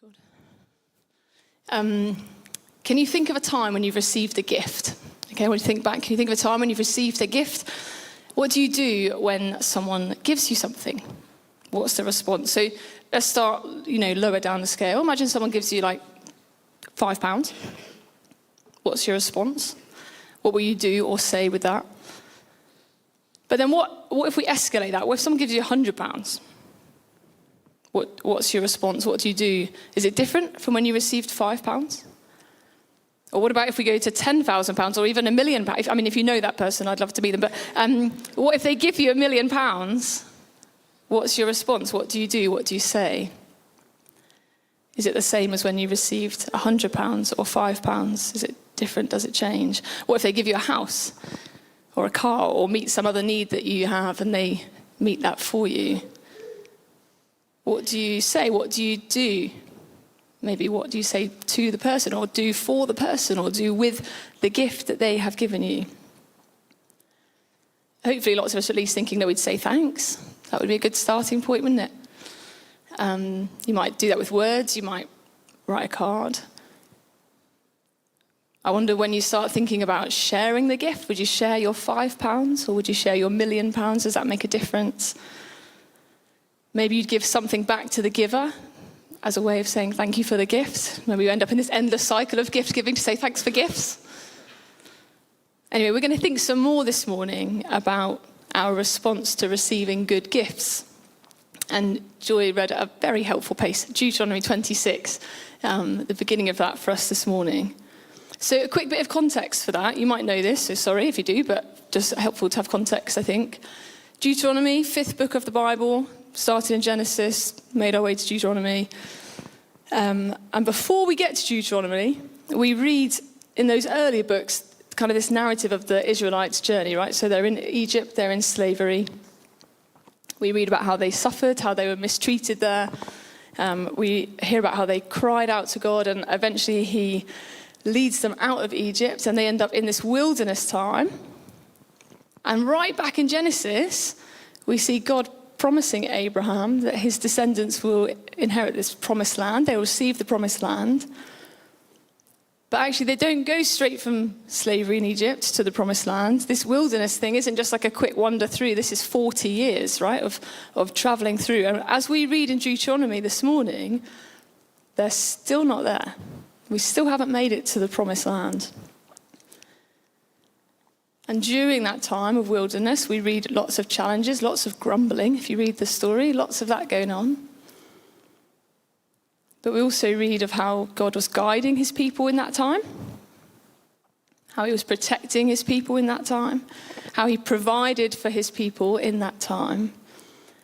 God. Can you think of a time when you've received a gift? Okay, when you think back, can you think of a time when you've received a gift? What do you do when someone gives you something? What's the response? So let's start, lower down the scale. Imagine someone gives you like £5. What's your response? What will you do or say with that? But then what if we escalate that? What if someone gives you £100? What's your response? What do you do? Is it different from when you received £5? Or what about if we go to £10,000 or even £1 million? I mean, if you know that person, I'd love to meet them. But what if they give you £1 million? What's your response? What do you do? What do you say? Is it the same as when you received £100 or £5? Is it different? Does it change? What if they give you a house or a car or meet some other need that you have and they meet that for you? What do you say? What do you do? Maybe what do you say to the person or do for the person or do with the gift that they have given you? Hopefully lots of us are at least thinking that we'd say thanks. That would be a good starting point, wouldn't it? You might do that with words. You might write a card. I wonder when you start thinking about sharing the gift, would you share your £5 or would you share your £1 million? Does that make a difference? Maybe you'd give something back to the giver as a way of saying thank you for the gift. Maybe you end up in this endless cycle of gift giving to say thanks for gifts. Anyway, we're going to think some more this morning about our response to receiving good gifts. And Joy read at a very helpful pace, Deuteronomy 26, the beginning of that for us this morning. So a quick bit of context for that. You might know this, so sorry if you do, but just helpful to have context, I think. Deuteronomy, 5th book of the Bible, started in Genesis, made our way to Deuteronomy. And before we get to Deuteronomy, we read in those earlier books kind of this narrative of the Israelites' journey, right? So they're in Egypt, they're in slavery. We read about how they suffered, how they were mistreated there. We hear about how they cried out to God, and eventually he leads them out of Egypt, and they end up in this wilderness time. And right back in Genesis, we see God promising Abraham that his descendants will inherit this promised land. They will receive the promised land. But actually, they don't go straight from slavery in Egypt to the promised land. This wilderness thing isn't just like a quick wander through. This is 40 years, right, of traveling through. And as we read in Deuteronomy this morning, they're still not there. We still haven't made it to the promised land. And during that time of wilderness, we read lots of challenges, lots of grumbling. If you read the story, lots of that going on. But we also read of how God was guiding his people in that time, how he was protecting his people in that time, how he provided for his people in that time.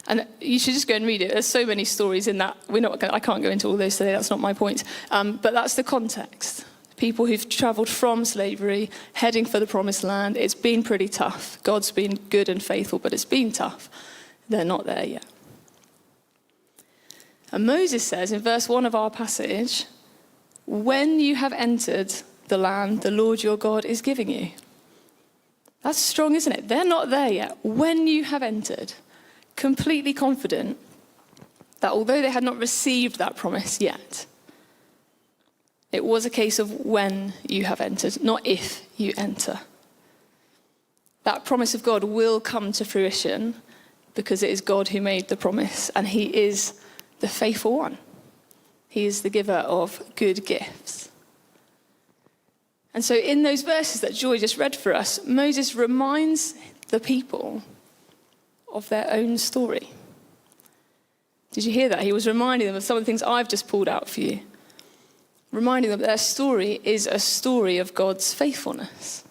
And you should just go and read it. There's so many stories in that. I can't go into all those today, that's not my point. But that's the context. People who've travelled from slavery, heading for the promised land. It's been pretty tough. God's been good and faithful, but it's been tough. They're not there yet. And Moses says in verse 1 of our passage, when you have entered the land the Lord your God is giving you. That's strong, isn't it? They're not there yet. When you have entered, completely confident that although they had not received that promise yet, it was a case of when you have entered, not if you enter. That promise of God will come to fruition because it is God who made the promise, and he is the faithful one. He is the giver of good gifts. And so in those verses that Joy just read for us, Moses reminds the people of their own story. Did you hear that? He was reminding them of some of the things I've just pulled out for you. Reminding them that their story is a story of God's faithfulness,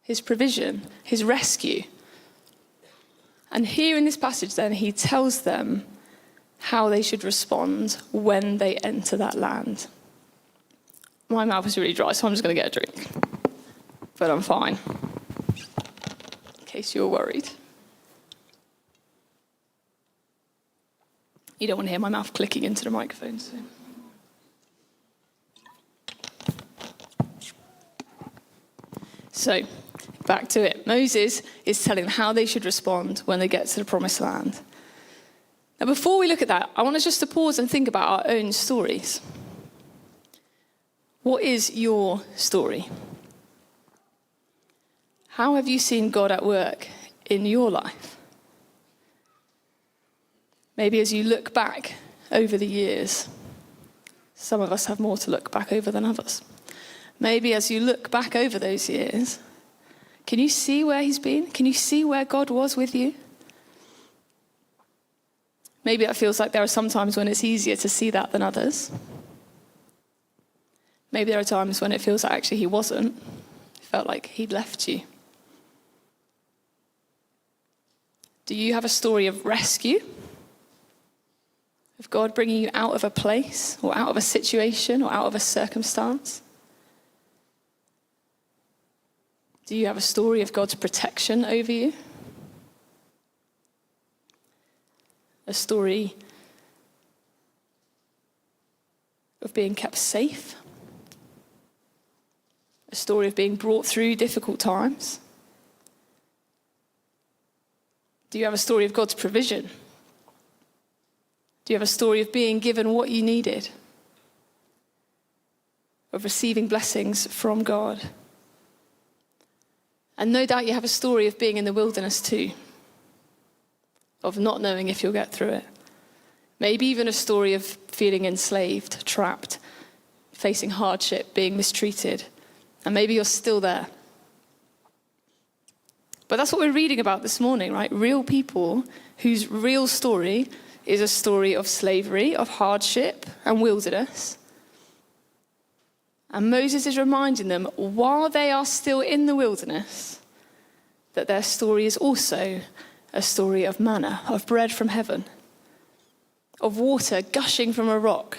his provision, his rescue. And here in this passage then, he tells them how they should respond when they enter that land. My mouth is really dry, so I'm just going to get a drink. But I'm fine, in case you were worried. You don't want to hear my mouth clicking into the microphone, so. So, back to it. Moses is telling them how they should respond when they get to the promised land. Now, before we look at that, I want us just to pause and think about our own stories. What is your story? How have you seen God at work in your life? Maybe as you look back over the years, some of us have more to look back over than others. Maybe as you look back over those years, can you see where he's been? Can you see where God was with you? Maybe it feels like there are some times when it's easier to see that than others. Maybe there are times when it feels like actually he wasn't. It felt like he'd left you. Do you have a story of rescue? Of God bringing you out of a place or out of a situation or out of a circumstance? Do you have a story of God's protection over you? A story of being kept safe? A story of being brought through difficult times? Do you have a story of God's provision? Do you have a story of being given what you needed? Of receiving blessings from God? And no doubt you have a story of being in the wilderness too. Of not knowing if you'll get through it. Maybe even a story of feeling enslaved, trapped, facing hardship, being mistreated. And maybe you're still there. But that's what we're reading about this morning, right? Real people whose real story is a story of slavery, of hardship and wilderness. And Moses is reminding them, while they are still in the wilderness, that their story is also a story of manna, of bread from heaven, of water gushing from a rock,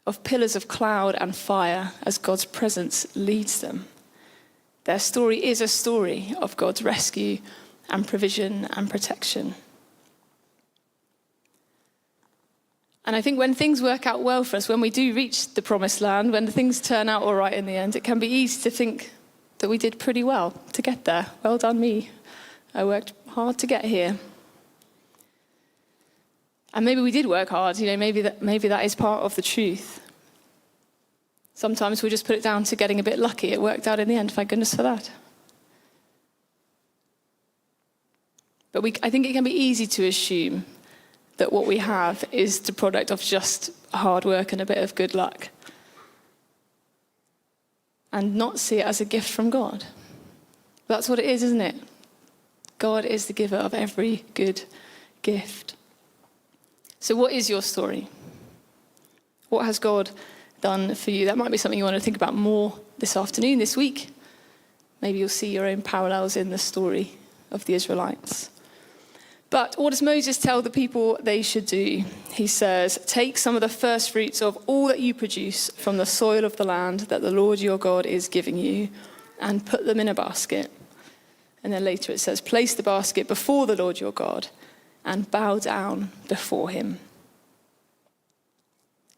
of pillars of cloud and fire as God's presence leads them. Their story is a story of God's rescue and provision and protection. And I think when things work out well for us, when we do reach the promised land, when things turn out all right in the end, it can be easy to think that we did pretty well to get there. Well done me. I worked hard to get here. And maybe we did work hard, maybe that is part of the truth. Sometimes we just put it down to getting a bit lucky. It worked out in the end, thank goodness for that. But I think it can be easy to assume that what we have is the product of just hard work and a bit of good luck. And not see it as a gift from God. That's what it is, isn't it? God is the giver of every good gift. So what is your story? What has God done for you? That might be something you want to think about more this afternoon, this week. Maybe you'll see your own parallels in the story of the Israelites. But what does Moses tell the people they should do? He says, take some of the first fruits of all that you produce from the soil of the land that the Lord your God is giving you, and put them in a basket. And then later it says, place the basket before the Lord your God and bow down before him.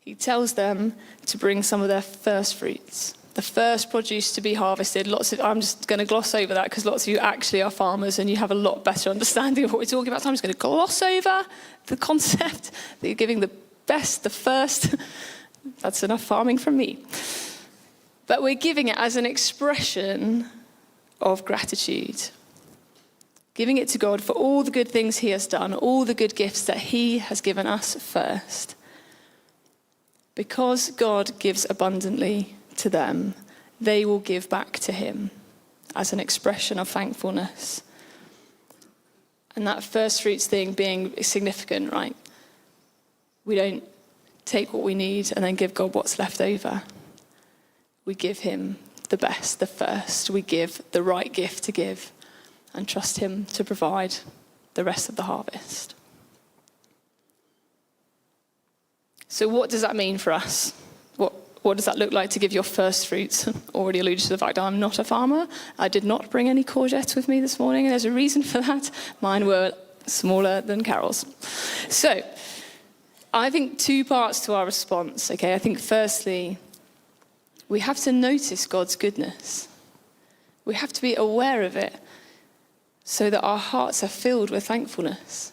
He tells them to bring some of their first fruits, the first produce to be harvested. I'm just going to gloss over that because lots of you actually are farmers and you have a lot better understanding of what we're talking about. So I'm just going to gloss over the concept that you're giving the best, the first. That's enough farming from me. But we're giving it as an expression of gratitude. Giving it to God for all the good things he has done, all the good gifts that he has given us first. Because God gives abundantly to them, they will give back to him as an expression of thankfulness. And that first fruits thing being significant, right? We don't take what we need and then give God what's left over. We give him the best, the first. We give the right gift to give and trust him to provide the rest of the harvest. So what does that mean for us? What does that look like to give your first fruits? Already alluded to the fact that I'm not a farmer. I did not bring any courgettes with me this morning, and there's a reason for that. Mine were smaller than Carol's. So I think two parts to our response, okay? I think firstly, we have to notice God's goodness. We have to be aware of it so that our hearts are filled with thankfulness.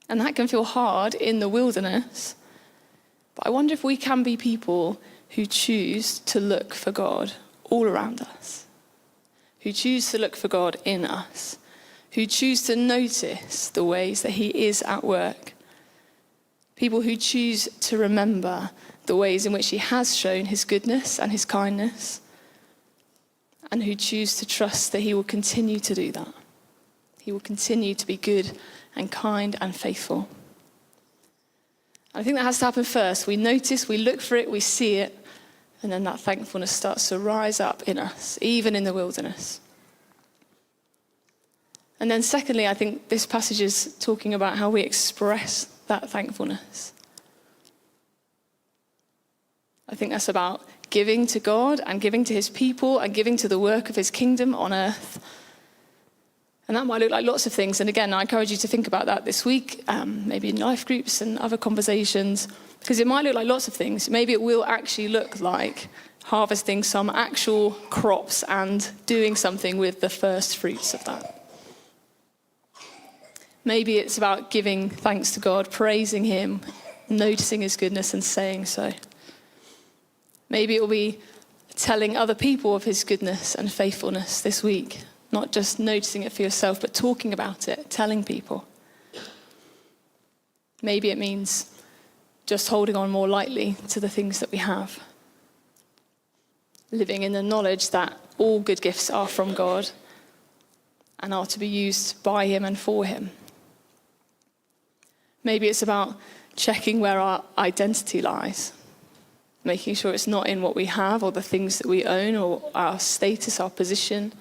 And that can feel hard in the wilderness. But I wonder if we can be people who choose to look for God all around us, who choose to look for God in us, who choose to notice the ways that he is at work. People who choose to remember the ways in which he has shown his goodness and his kindness, and who choose to trust that he will continue to do that. He will continue to be good and kind and faithful. I think that has to happen first. We notice, we look for it, we see it, and then that thankfulness starts to rise up in us, even in the wilderness. And then secondly, I think this passage is talking about how we express that thankfulness. I think that's about giving to God and giving to his people and giving to the work of his kingdom on earth. And that might look like lots of things. And again, I encourage you to think about that this week, maybe in life groups and other conversations, because it might look like lots of things. Maybe it will actually look like harvesting some actual crops and doing something with the first fruits of that. Maybe it's about giving thanks to God, praising him, noticing his goodness and saying so. Maybe it will be telling other people of his goodness and faithfulness this week. Not just noticing it for yourself, but talking about it, telling people. Maybe it means just holding on more lightly to the things that we have. Living in the knowledge that all good gifts are from God and are to be used by him and for him. Maybe it's about checking where our identity lies. Making sure it's not in what we have or the things that we own or our status, our position.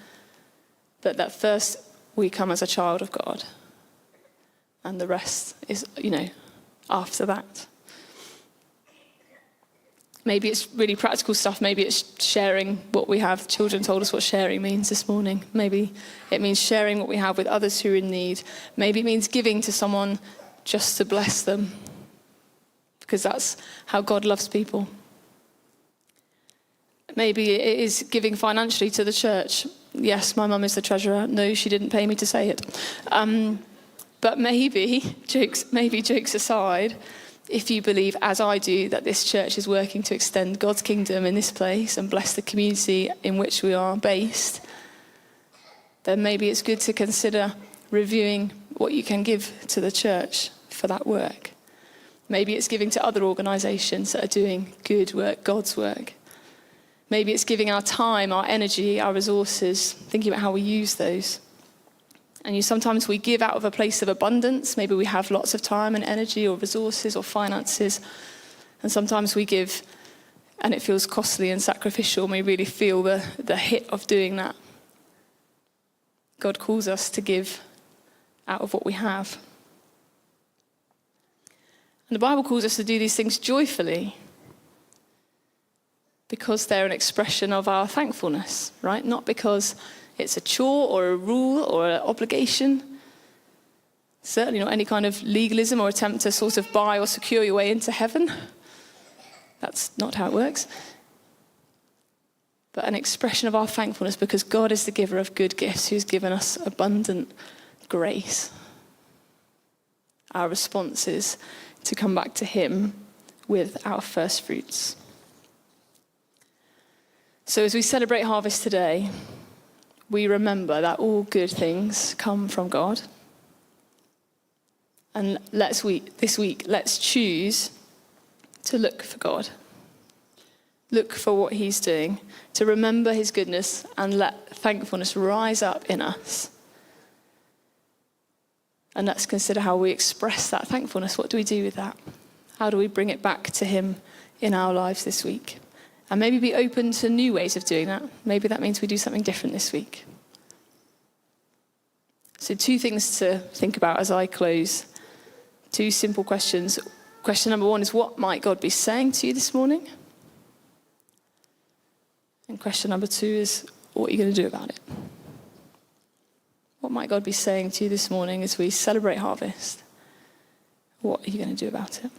But that first we come as a child of God. And the rest is, after that. Maybe it's really practical stuff. Maybe it's sharing what we have. Children told us what sharing means this morning. Maybe it means sharing what we have with others who are in need. Maybe it means giving to someone just to bless them. Because that's how God loves people. Maybe it is giving financially to the church. Yes, my mum is the treasurer. No, she didn't pay me to say it. But maybe, jokes aside, if you believe, as I do, that this church is working to extend God's kingdom in this place and bless the community in which we are based, then maybe it's good to consider reviewing what you can give to the church for that work. Maybe it's giving to other organisations that are doing good work, God's work. Maybe it's giving our time, our energy, our resources, thinking about how we use those. And sometimes we give out of a place of abundance. Maybe we have lots of time and energy or resources or finances. And sometimes we give and it feels costly and sacrificial, and we really feel the hit of doing that. God calls us to give out of what we have. And the Bible calls us to do these things joyfully, because they're an expression of our thankfulness, right? Not because it's a chore or a rule or an obligation. Certainly not any kind of legalism or attempt to sort of buy or secure your way into heaven. That's not how it works. But an expression of our thankfulness because God is the giver of good gifts, who's given us abundant grace. Our response is to come back to him with our first fruits. So as we celebrate harvest today, we remember that all good things come from God. And this week, let's choose to look for God. Look for what he's doing, to remember his goodness and let thankfulness rise up in us. And let's consider how we express that thankfulness. What do we do with that? How do we bring it back to him in our lives this week? And maybe be open to new ways of doing that. Maybe that means we do something different this week. So 2 things to think about as I close. 2 simple questions. Question number 1 is, what might God be saying to you this morning? And question number 2 is, what are you going to do about it? What might God be saying to you this morning as we celebrate harvest? What are you going to do about it?